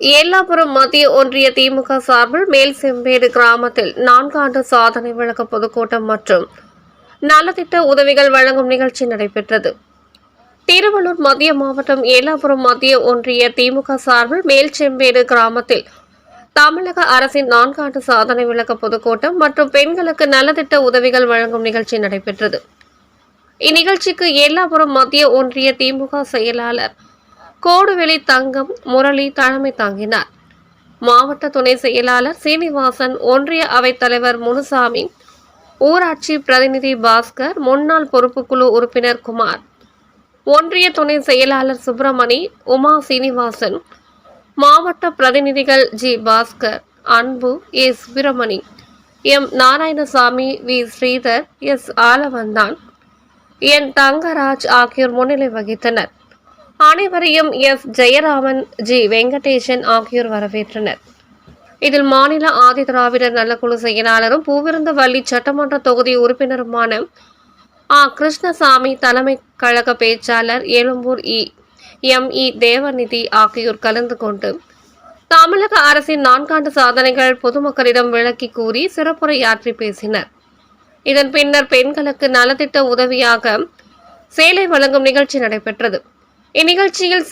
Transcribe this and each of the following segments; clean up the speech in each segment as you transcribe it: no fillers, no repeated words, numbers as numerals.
ஏல்லாபுரம் மத்திய ஒன்றிய திமுக சார்பில் மேல்செம்பேடு கிராமத்தில் 4 ஆண்டு சாதனை விளக்க பொதுக்கூட்டம் மற்றும் நலத்திட்ட உதவிகள் வழங்கும் நிகழ்ச்சி நடைபெற்றது. திருவள்ளூர் மத்திய மாவட்டம் ஏல்லாபுரம் மத்திய ஒன்றிய திமுக சார்பில் மேல்செம்பேடு கிராமத்தில் தமிழக அரசின் 4 ஆண்டு சாதனை விளக்க பொதுக்கூட்டம் மற்றும் பெண்களுக்கு நலத்திட்ட உதவிகள் வழங்கும் நிகழ்ச்சி நடைபெற்றது. இந்நிகழ்ச்சிக்கு ஏல்லாபுரம் மத்திய ஒன்றிய திமுக செயலாளர் கோடுவெளி தங்கம் முரளி தலைமை தாங்கினார். மாவட்ட துணை செயலாளர் சீனிவாசன், ஒன்றிய அவைத் தலைவர் முனுசாமி, ஊராட்சி பிரதிநிதி பாஸ்கர், முன்னாள் பொறுப்புக்குழு உறுப்பினர் குமார், ஒன்றிய துணை செயலாளர் சுப்பிரமணி, உமா சீனிவாசன், மாவட்ட பிரதிநிதிகள் G Bhaskar, Anbu, A Subramani, M Narayanasamy, V Sridhar, S Alavandhan, N Thangaraj ஆகியோர் முன்னிலை வகித்தனர். அனைவரையும் எஸ் ஜெயராமன், ஜி வெங்கடேசன் ஆகியோர் வரவேற்றனர். இதில் மாநில ஆதி திராவிடர் நலக்குழு செயலாளரும் பூவிருந்தவல்லி சட்டமன்ற தொகுதி உறுப்பினருமான கிருஷ்ணசாமி, தலைமை கழக பேச்சாளர் எழும்பூர் எம்.இ. தேவநிதி ஆகியோர் கலந்து கொண்டு தமிழக அரசின் 4 ஆண்டு சாதனைகள் பொதுமக்களிடம் விளக்கி கூறி சிறப்புரையாற்றி பேசினர். இதன் பின்னர் பெண்களுக்கு நலத்திட்ட உதவியாக சேலை வழங்கும் நிகழ்ச்சி நடைபெற்றது. இந்நிகழ்ச்சியில்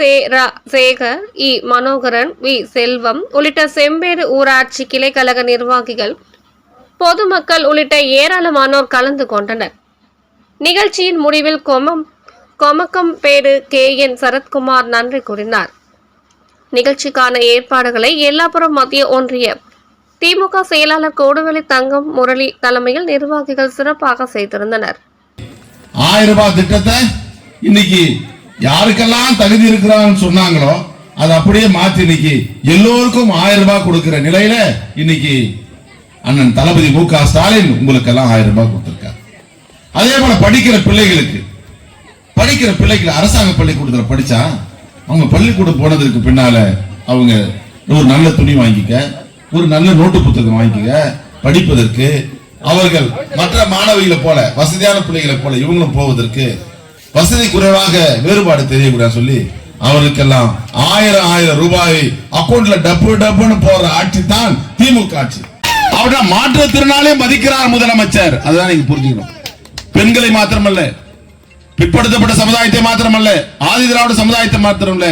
சேகர், இ மனோகரன், வி செல்வம் உள்ளிட்ட செம்பேடு ஊராட்சி கிளைக்கழக நிர்வாகிகள், பொதுமக்கள் உள்ளிட்ட ஏராளமானோர் கலந்து கொண்டனர். நிகழ்ச்சியின் முடிவில் கொமக்கம்பேடு கே.என். சரத்குமார் நன்றி கூறினார். நிகழ்ச்சிக்கான ஏற்பாடுகளை ஏல்லாபுரம் மத்திய ஒன்றிய திமுக செயலாளர் கோடுவெளி தங்கம் முரளி தலைமையில் நிர்வாகிகள் சிறப்பாக செய்திருந்தனர். 1000 ரூபாய் திட்டத்தை இன்னைக்கு யாருக்கெல்லாம் தகுதி இருக்கிறாங்கன்னு சொன்னாங்களோ அதை அப்படியே மாத்தி இன்னைக்கு எல்லோருக்கும் 1000 ரூபாய் கொடுக்கிற நிலையில இன்னைக்கு அண்ணன் தளபதி மு.க. ஸ்டாலின் உங்களுக்கு எல்லாம் 1000 ரூபாய் கொடுத்திருக்காரு. அதே போல படிக்கிற பிள்ளைகள் அரசாங்க பள்ளிக்கூடத்தில் படிச்சா அவங்க பள்ளிக்கூடம் போனதற்கு பின்னால அவங்க ஒரு நல்ல துணி வாங்கிக்க, ஒரு நல்ல நோட்டு புத்தகம் வாங்கிக்க, படிப்பதற்கு அவர்கள் மற்ற மாணவிகளை போல வசதியான பிள்ளைகளை போல இவங்களும் போவதற்கு வசதி குறைவாக வேறுபாடு தெரியக்கூடாது சொல்லி அவர்களுக்கெல்லாம் 1000 ரூபாய் அக்கௌண்ட்ல டப்புன்னு போற ஆட்சி தான் திமுக ஆட்சி. அவருடைய மாற்றுத்திறனாலே மதிக்கிறார் முதலமைச்சர். அதுதான் நீங்க புரிஞ்சுக்கணும். பெண்களை மாத்திரமல்ல, பிற்படுத்தப்பட்ட சமுதாயத்தை மாத்திரமல்ல, ஆதி திராவிட சமுதாயத்தை மாத்திரமல்ல,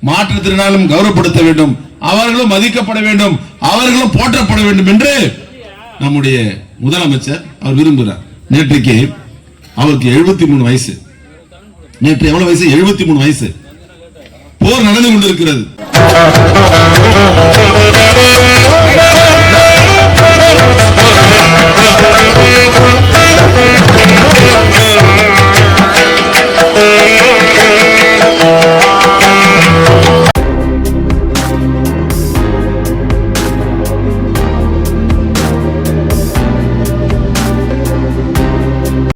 மாற்றுத்திறனாலும் கௌரவப்படுத்த வேண்டும், அவர்களும் மதிக்கப்பட வேண்டும், அவர்களும் போற்றப்பட வேண்டும் என்று நம்முடைய முதலமைச்சர் அவர் விரும்புகிறார். நேற்றைக்கு அவருக்கு 73 வயசு. நேற்று எவ்வளவு வயசு? 73 வயசு. போர் நடந்து கொண்டிருக்கிறது.